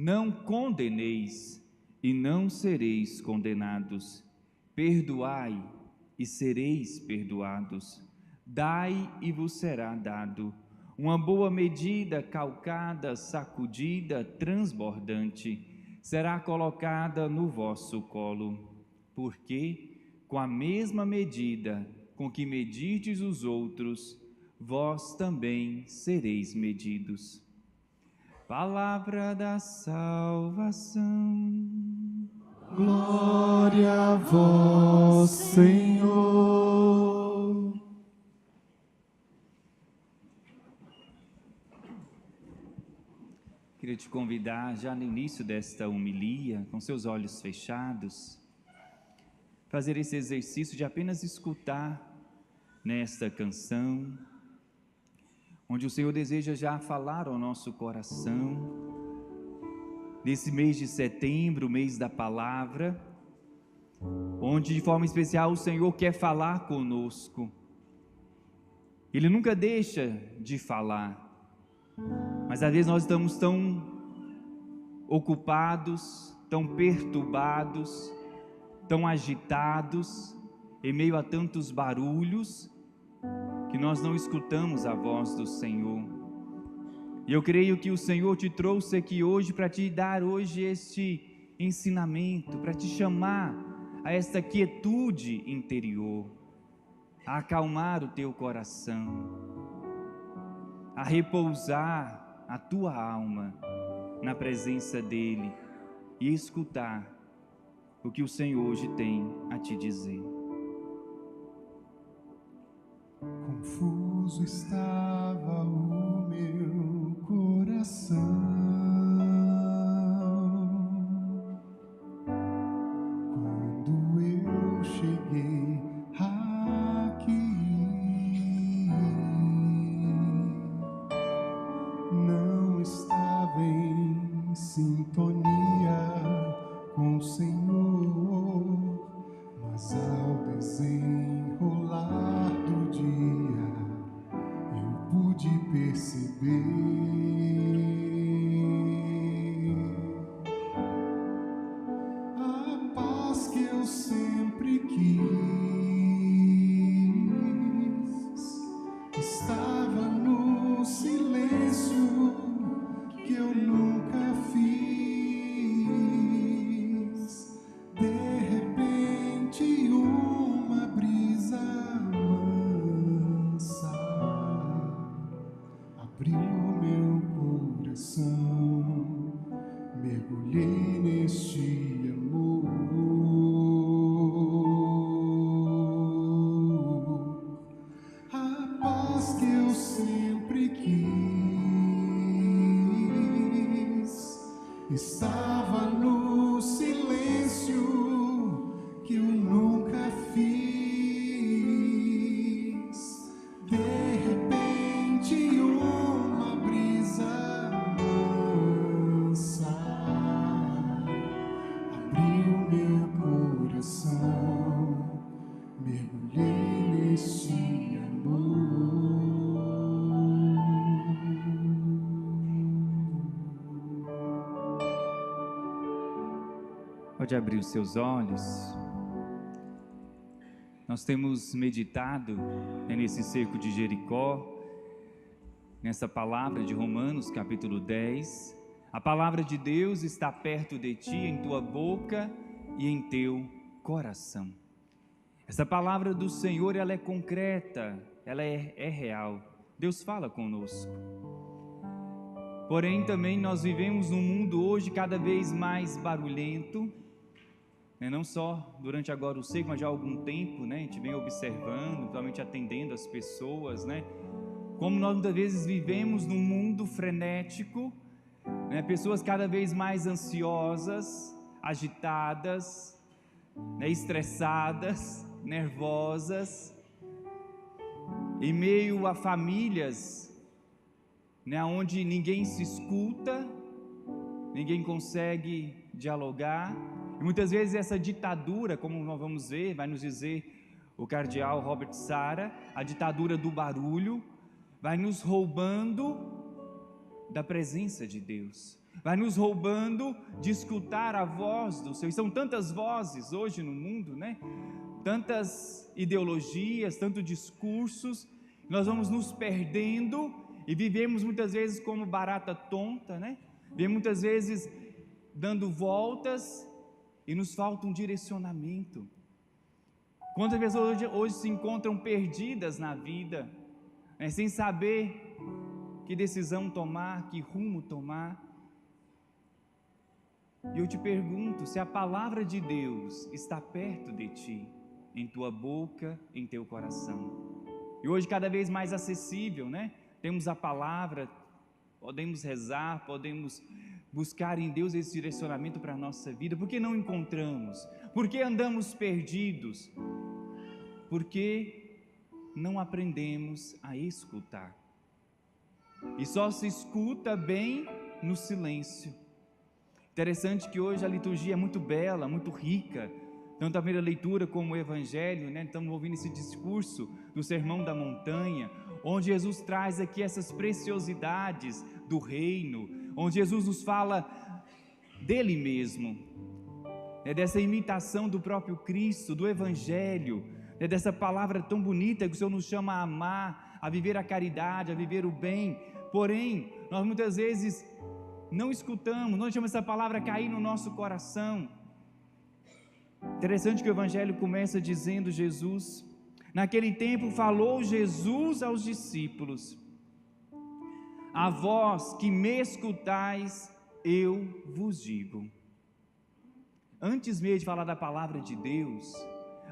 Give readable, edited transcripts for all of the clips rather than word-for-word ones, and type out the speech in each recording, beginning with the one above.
Não condeneis e não sereis condenados. Perdoai e sereis perdoados. Dai e vos será dado. Uma boa medida, calcada, sacudida, transbordante, será colocada no vosso colo. Porque, com a mesma medida com que medirdes os outros, vós também sereis medidos. Palavra da salvação. Glória a vós, Senhor. Queria te convidar, já no início desta homilia, com seus olhos fechados, fazer esse exercício de apenas escutar nesta canção, onde o Senhor deseja já falar ao nosso coração. Nesse mês de setembro, mês da palavra, onde de forma especial o Senhor quer falar conosco. Ele nunca deixa de falar, mas às vezes nós estamos tão ocupados, tão perturbados, tão agitados, em meio a tantos barulhos, que nós não escutamos a voz do Senhor. E eu creio que o Senhor te trouxe aqui hoje para te dar hoje este ensinamento, para te chamar a esta quietude interior, a acalmar o teu coração, a repousar a tua alma na presença dEle e escutar o que o Senhor hoje tem a te dizer. Confuso estava o meu coração quando eu cheguei aqui. Não estava em sintonia com o Senhor, mas ao desenrolar do dia eu pude perceber a paz que eu sempre quis. Estava no silêncio que eu nunca fiz. De repente uma brisa mansa abriu meu coração, mergulhei neste amor. A paz que eu sempre quis estava no silêncio que eu nunca fiz. De repente uma brisa mansa abriu meu coração, mergulhei neste amor. Pode abrir os seus olhos. Nós temos meditado nesse cerco de Jericó, nessa palavra de Romanos capítulo 10. A palavra de Deus está perto de ti, em tua boca e em teu coração. Essa palavra do Senhor, ela é concreta, ela é real. Deus fala conosco. Porém, também nós vivemos num mundo hoje cada vez mais barulhento, né? Não só durante agora o cerco, mas já há algum tempo, né? A gente vem observando, principalmente atendendo as pessoas, né? Como nós muitas vezes vivemos num mundo frenético, né? Pessoas cada vez mais ansiosas, agitadas, né? Estressadas, nervosas, em meio a famílias, né? Onde ninguém se escuta, ninguém consegue dialogar. E muitas vezes essa ditadura, como nós vamos ver, vai nos dizer o cardeal Robert Sarah, a ditadura do barulho, vai nos roubando da presença de Deus, vai nos roubando de escutar a voz do Senhor. E são tantas vozes hoje no mundo, né? Tantas ideologias, tantos discursos, nós vamos nos perdendo e vivemos muitas vezes como barata tonta, né? Vivemos muitas vezes dando voltas e nos falta um direcionamento. Quantas pessoas hoje se encontram perdidas na vida, né? Sem saber que decisão tomar, que rumo tomar. E eu te pergunto, se a palavra de Deus está perto de ti, em tua boca, em teu coração. E hoje cada vez mais acessível, né? Temos a palavra, podemos rezar, podemos buscar em Deus esse direcionamento para a nossa vida. Por que não encontramos? Por que andamos perdidos? Porque não aprendemos a escutar. E só se escuta bem no silêncio. Interessante que hoje a liturgia é muito bela, muito rica, tanto a primeira leitura como o Evangelho, né? Estamos ouvindo esse discurso do Sermão da Montanha, onde Jesus traz aqui essas preciosidades do reino, onde Jesus nos fala dele mesmo, dessa imitação do próprio Cristo, do Evangelho, dessa palavra tão bonita que o Senhor nos chama a amar, a viver a caridade, a viver o bem. Porém, nós muitas vezes não escutamos, não deixamos essa palavra cair no nosso coração. Interessante que o Evangelho começa dizendo: Jesus, naquele tempo falou Jesus aos discípulos: a vós que me escutais, eu vos digo. Antes mesmo de falar da palavra de Deus,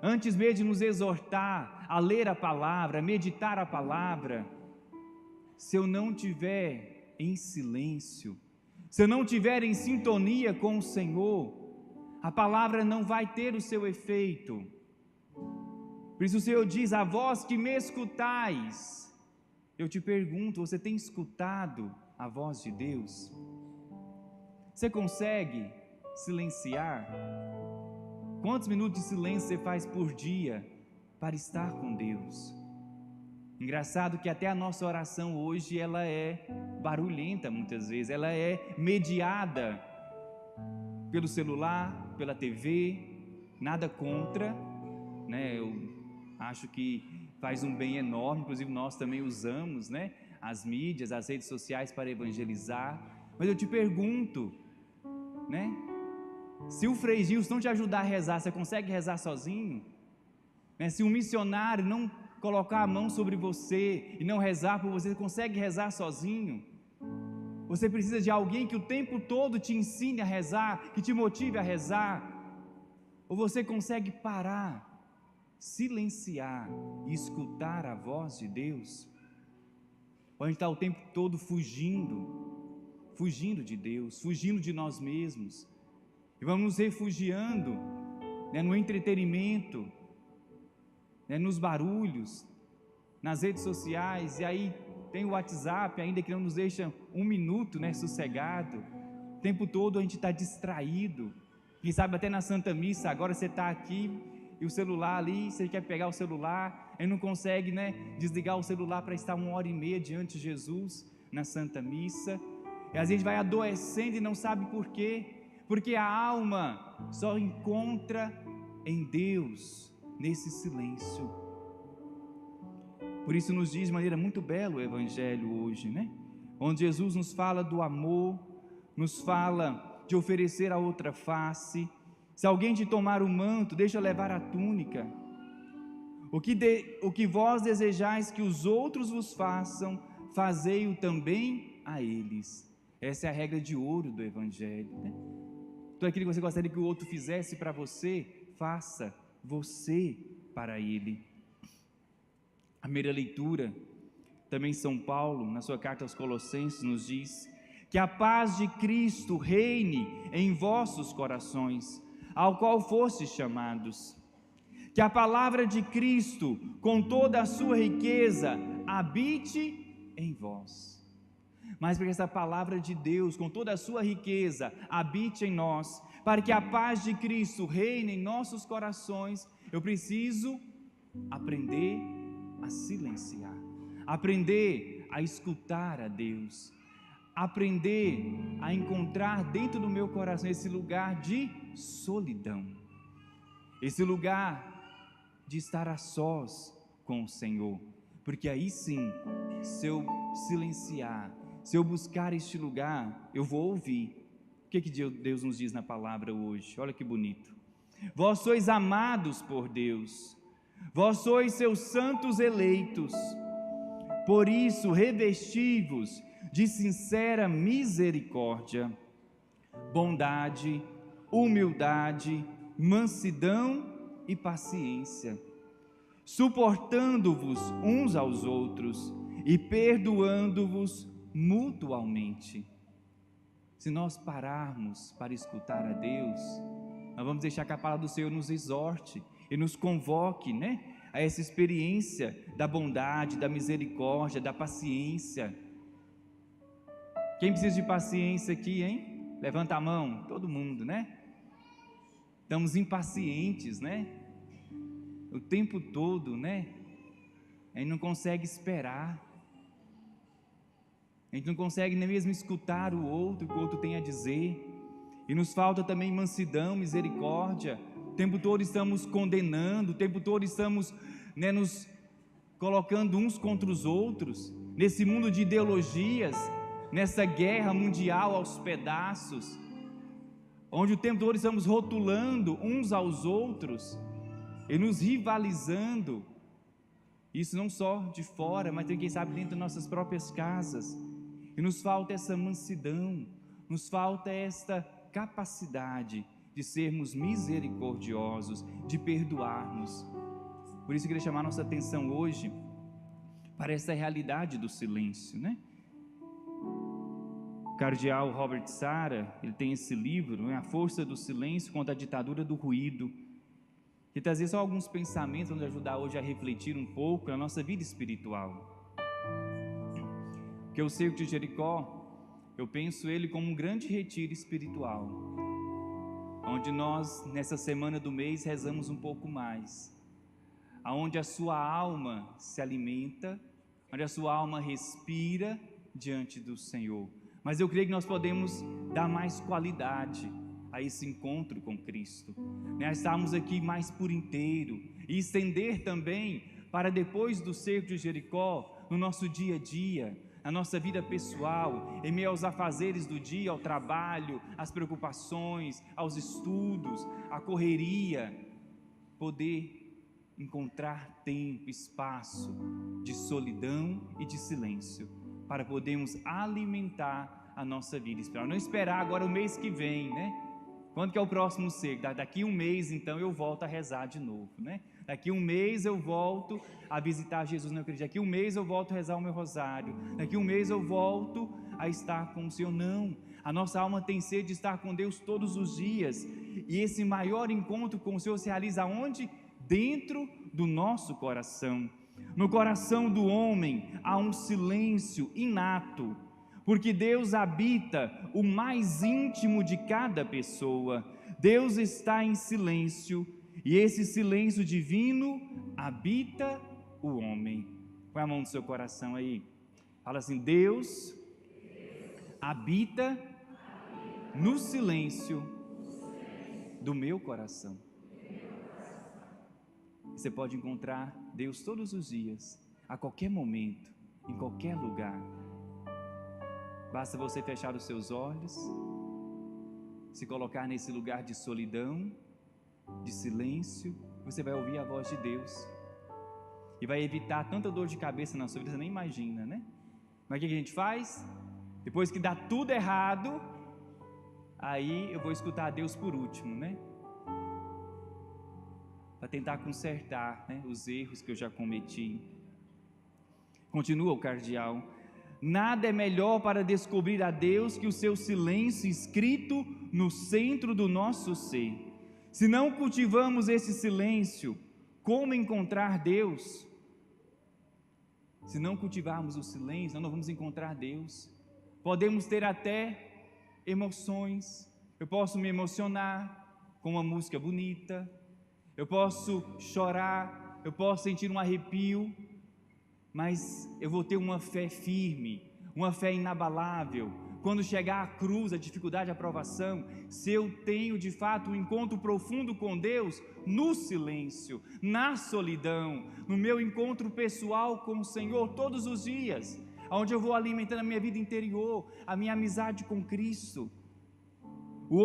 antes mesmo de nos exortar a ler a palavra, a meditar a palavra, se eu não tiver em silêncio, se eu não tiver em sintonia com o Senhor, a palavra não vai ter o seu efeito. Por isso o Senhor diz: a vós que me escutais. Eu te pergunto, você tem escutado a voz de Deus? Você consegue silenciar? Quantos minutos de silêncio você faz por dia para estar com Deus? Engraçado que até a nossa oração hoje, ela é barulhenta muitas vezes, ela é mediada pelo celular, pela TV, nada contra, né? Eu acho que faz um bem enorme, inclusive nós também usamos, né, as mídias, as redes sociais para evangelizar. Mas eu te pergunto, né, se o Frei Gilson não te ajudar a rezar, você consegue rezar sozinho? Né? Se um missionário não colocar a mão sobre você e não rezar por você, você consegue rezar sozinho? Você precisa de alguém que o tempo todo te ensine a rezar, que te motive a rezar? Ou você consegue parar, silenciar e escutar a voz de Deus? Ou a gente está o tempo todo fugindo de Deus, fugindo de nós mesmos, e vamos nos refugiando, né, no entretenimento, né, nos barulhos, nas redes sociais, e aí tem o WhatsApp ainda que não nos deixa um minuto, né, sossegado. O tempo todo a gente está distraído. Quem sabe até na Santa Missa, agora você está aqui e o celular ali, você quer pegar o celular, aí não consegue, né, desligar o celular para estar 1h30 diante de Jesus na Santa Missa. E às vezes vai adoecendo e não sabe por quê, porque a alma só encontra em Deus nesse silêncio. Por isso nos diz de maneira muito bela o Evangelho hoje, né? Onde Jesus nos fala do amor, nos fala de oferecer a outra face. Se alguém te tomar o manto, deixa levar a túnica. O que vós desejais que os outros vos façam, fazei-o também a eles. Essa é a regra de ouro do Evangelho, né? Tudo aquilo que você gostaria que o outro fizesse para você, faça você para ele. A primeira leitura, também São Paulo, na sua carta aos Colossenses, nos diz: que a paz de Cristo reine em vossos corações, ao qual fostes chamados. Que a palavra de Cristo, com toda a sua riqueza, habite em vós. Mas para que essa palavra de Deus, com toda a sua riqueza, habite em nós, para que a paz de Cristo reine em nossos corações, eu preciso aprender a silenciar, aprender a escutar a Deus, aprender a encontrar dentro do meu coração esse lugar de solidão, esse lugar de estar a sós com o Senhor, porque aí sim, se eu silenciar, se eu buscar este lugar, eu vou ouvir. O que Deus nos diz na palavra hoje? Olha que bonito. Vós sois amados por Deus, vós sois seus santos eleitos, por isso revesti-vos de sincera misericórdia, bondade, humildade, mansidão e paciência, suportando-vos uns aos outros e perdoando-vos mutualmente. Se nós pararmos para escutar a Deus, nós vamos deixar que a palavra do Senhor nos exorte e nos convoque, a essa experiência da bondade, da misericórdia, da paciência. Quem precisa de paciência aqui, hein? Levanta a mão, todo mundo, Estamos impacientes, o tempo todo, a gente não consegue esperar, a gente não consegue nem mesmo escutar o outro, o que o outro tem a dizer, e nos falta também mansidão, misericórdia. O tempo todo estamos condenando, o tempo todo estamos nos colocando uns contra os outros, nesse mundo de ideologias, nessa guerra mundial aos pedaços, onde o tempo todo estamos rotulando uns aos outros e nos rivalizando. Isso não só de fora, mas tem, quem sabe, dentro das nossas próprias casas. E nos falta essa mansidão, nos falta esta capacidade de sermos misericordiosos, de perdoarmos. Por isso eu queria chamar a nossa atenção hoje para essa realidade do silêncio, O cardeal Robert Sara, ele tem esse livro, A Força do Silêncio contra a Ditadura do Ruído, que trazer só alguns pensamentos, vamos ajudar hoje a refletir um pouco na nossa vida espiritual. Porque o Cerco de Jericó, eu penso ele como um grande retiro espiritual, onde nós, nessa semana do mês, rezamos um pouco mais, aonde a sua alma se alimenta, onde a sua alma respira diante do Senhor. Mas eu creio que nós podemos dar mais qualidade a esse encontro com Cristo, estarmos aqui mais por inteiro e estender também para depois do Cerco de Jericó, no nosso dia a dia, na nossa vida pessoal, em meio aos afazeres do dia, ao trabalho, às preocupações, aos estudos, à correria, poder encontrar tempo, espaço de solidão e de silêncio, para podermos alimentar a nossa vida espiritual. Não esperar agora o mês que vem, Quando que é o próximo cerco? Daqui um mês, então, eu volto a rezar de novo, Daqui um mês eu volto a visitar Jesus na igreja. Daqui um mês eu volto a rezar o meu rosário. Daqui um mês eu volto a estar com o Senhor. Não, a nossa alma tem sede de estar com Deus todos os dias. E esse maior encontro com o Senhor se realiza onde? Dentro do nosso coração. No coração do homem há um silêncio inato, porque Deus habita o mais íntimo de cada pessoa. Deus está em silêncio, e esse silêncio divino habita o homem. Põe a mão no seu coração aí, fala assim: Deus habita no silêncio do meu coração. Você pode encontrar Deus todos os dias, a qualquer momento, em qualquer lugar. Basta você fechar os seus olhos, se colocar nesse lugar de solidão, de silêncio, você vai ouvir a voz de Deus e vai evitar tanta dor de cabeça na sua vida, você nem imagina, Mas o que a gente faz? Depois que dá tudo errado, aí eu vou escutar Deus por último, Para tentar consertar, os erros que eu já cometi. Continua o cardeal: nada é melhor para descobrir a Deus que o seu silêncio escrito no centro do nosso ser. Se não cultivamos esse silêncio, como encontrar Deus? Se não cultivarmos o silêncio, nós não vamos encontrar Deus. Podemos ter até emoções. Eu posso me emocionar com uma música bonita, eu posso chorar, eu posso sentir um arrepio, mas eu vou ter uma fé firme, uma fé inabalável, quando chegar a cruz, a dificuldade, a provação, se eu tenho de fato um encontro profundo com Deus, no silêncio, na solidão, no meu encontro pessoal com o Senhor todos os dias, onde eu vou alimentando a minha vida interior, a minha amizade com Cristo. O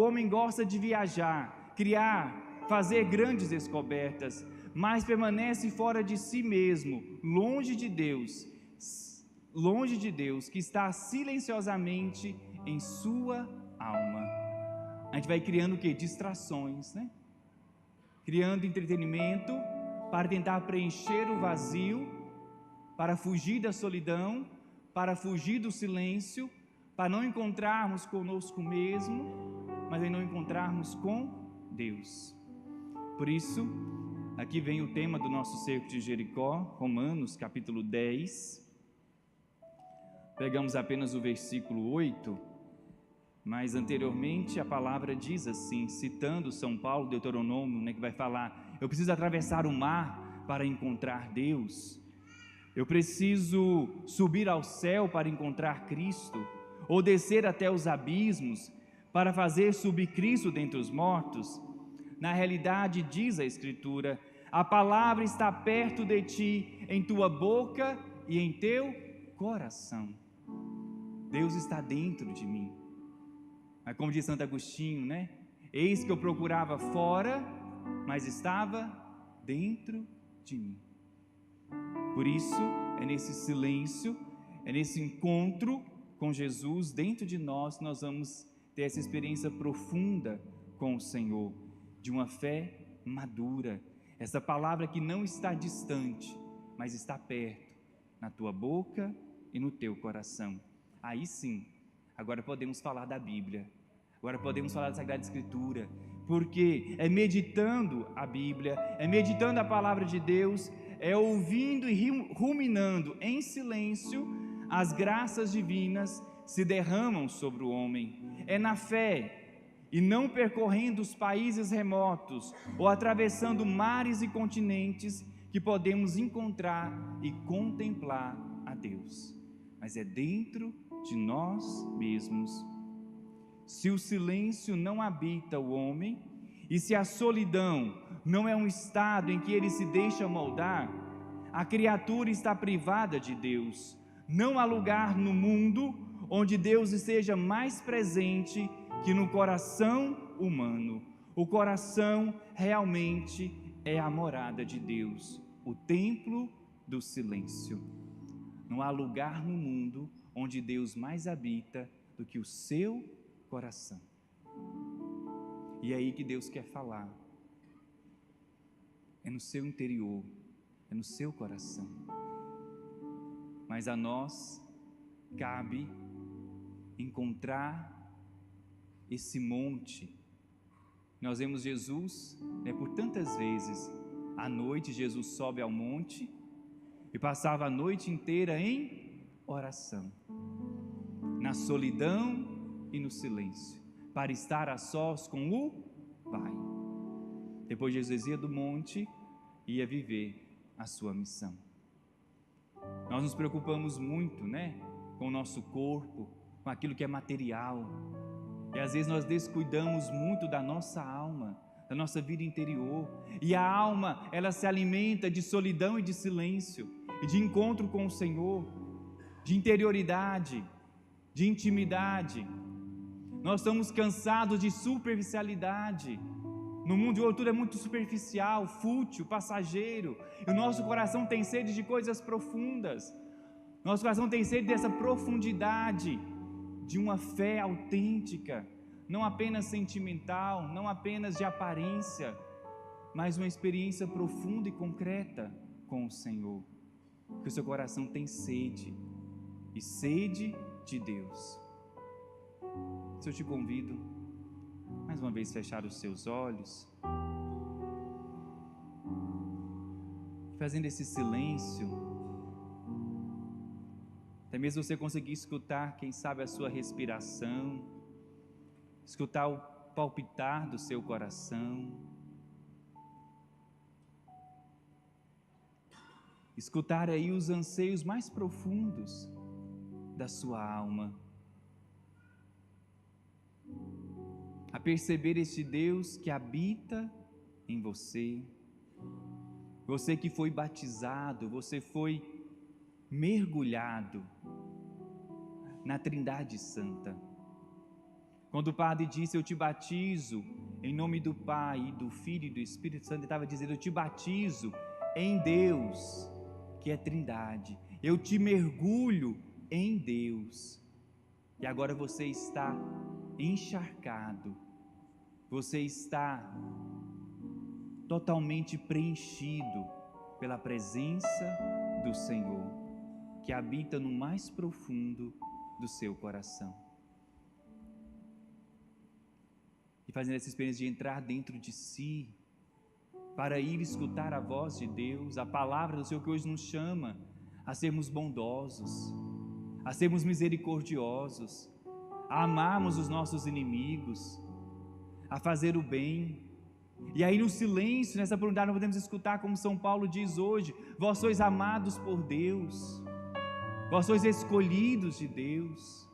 homem gosta de viajar, criar, fazer grandes descobertas, mas permanece fora de si mesmo, longe de Deus, que está silenciosamente em sua alma. A gente vai criando o quê? Distrações, né? Criando entretenimento para tentar preencher o vazio, para fugir da solidão, para fugir do silêncio, para não encontrarmos conosco mesmo, mas em não encontrarmos com Deus. Por isso, aqui vem o tema do nosso cerco de Jericó, Romanos capítulo 10. Pegamos apenas o versículo 8, mas anteriormente a palavra diz assim, citando São Paulo, Deuteronômio, né, que vai falar: eu preciso atravessar o mar para encontrar Deus, eu preciso subir ao céu para encontrar Cristo, ou descer até os abismos para fazer subir Cristo dentre os mortos. Na realidade, diz a Escritura, a palavra está perto de ti, em tua boca e em teu coração. Deus está dentro de mim. Mas como diz Santo Agostinho, né? Eis que eu procurava fora, mas estava dentro de mim. Por isso, é nesse silêncio, é nesse encontro com Jesus dentro de nós, nós vamos ter essa experiência profunda com o Senhor, de uma fé madura, essa palavra que não está distante, mas está perto, na tua boca e no teu coração. Aí sim, agora podemos falar da Bíblia, agora podemos falar da Sagrada Escritura, porque é meditando a Bíblia, é meditando a palavra de Deus, é ouvindo e ruminando em silêncio, as graças divinas se derramam sobre o homem. É na fé e não percorrendo os países remotos ou atravessando mares e continentes que podemos encontrar e contemplar a Deus, mas é dentro de nós mesmos. Se o silêncio não habita o homem e se a solidão não é um estado em que ele se deixa moldar, a criatura está privada de Deus. Não há lugar no mundo onde Deus esteja mais presente que no coração humano. O coração realmente é a morada de Deus, o templo do silêncio. Não há lugar no mundo onde Deus mais habita do que o seu coração. E é aí que Deus quer falar. É no seu interior, é no seu coração. Mas a nós cabe encontrar esse monte. Nós vemos Jesus, por tantas vezes, à noite Jesus sobe ao monte e passava a noite inteira em oração, na solidão e no silêncio, para estar a sós com o Pai. Depois Jesus ia do monte e ia viver a sua missão. Nós nos preocupamos muito, com o nosso corpo, com aquilo que é material, e às vezes nós descuidamos muito da nossa alma, da nossa vida interior, e a alma, ela se alimenta de solidão e de silêncio, e de encontro com o Senhor, de interioridade, de intimidade. Nós estamos cansados de superficialidade. No mundo de hoje tudo é muito superficial, fútil, passageiro, e o nosso coração tem sede de coisas profundas. Nosso coração tem sede dessa profundidade, de uma fé autêntica, não apenas sentimental, não apenas de aparência, mas uma experiência profunda e concreta com o Senhor. Que o seu coração tem sede, e sede de Deus. Se eu te convido, mais uma vez, fechar os seus olhos, fazendo esse silêncio, até mesmo você conseguir escutar, quem sabe, a sua respiração, escutar o palpitar do seu coração, escutar aí os anseios mais profundos da sua alma, perceber este Deus que habita em você. Você que foi batizado, você foi mergulhado na Trindade Santa. Quando o padre disse: eu te batizo em nome do Pai, do Filho e do Espírito Santo, ele estava dizendo: eu te batizo em Deus, que é Trindade. Eu te mergulho em Deus. E agora você está encharcado, você está totalmente preenchido pela presença do Senhor, que habita no mais profundo do seu coração. E fazendo essa experiência de entrar dentro de si, para ir escutar a voz de Deus, a palavra do Senhor, que hoje nos chama a sermos bondosos, a sermos misericordiosos, a amarmos os nossos inimigos, a fazer o bem. E aí no silêncio, nessa profundidade, nós podemos escutar como São Paulo diz hoje: vós sois amados por Deus, vós sois escolhidos de Deus.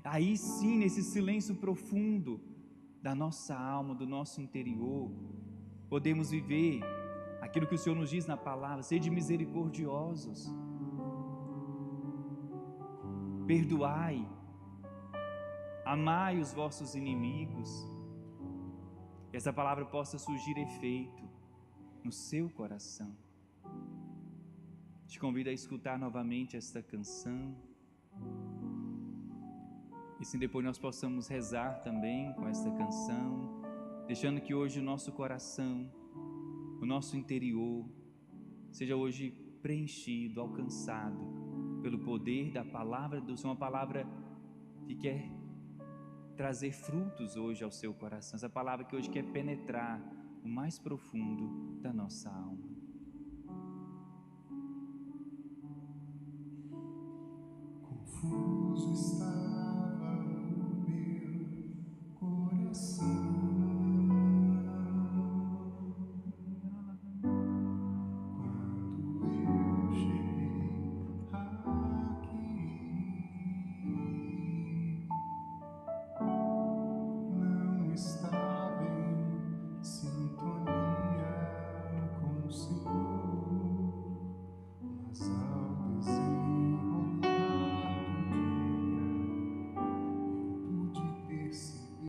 Aí sim, nesse silêncio profundo da nossa alma, do nosso interior, podemos viver aquilo que o Senhor nos diz na palavra: sede misericordiosos, perdoai, amai os vossos inimigos. Que essa palavra possa surgir efeito no seu coração. Te convido a escutar novamente esta canção, e se depois nós possamos rezar também com esta canção, deixando que hoje o nosso coração, o nosso interior, seja hoje preenchido, alcançado pelo poder da palavra do Senhor, uma palavra que quer trazer frutos hoje ao seu coração, essa palavra que hoje quer penetrar o mais profundo da nossa alma. Confuso está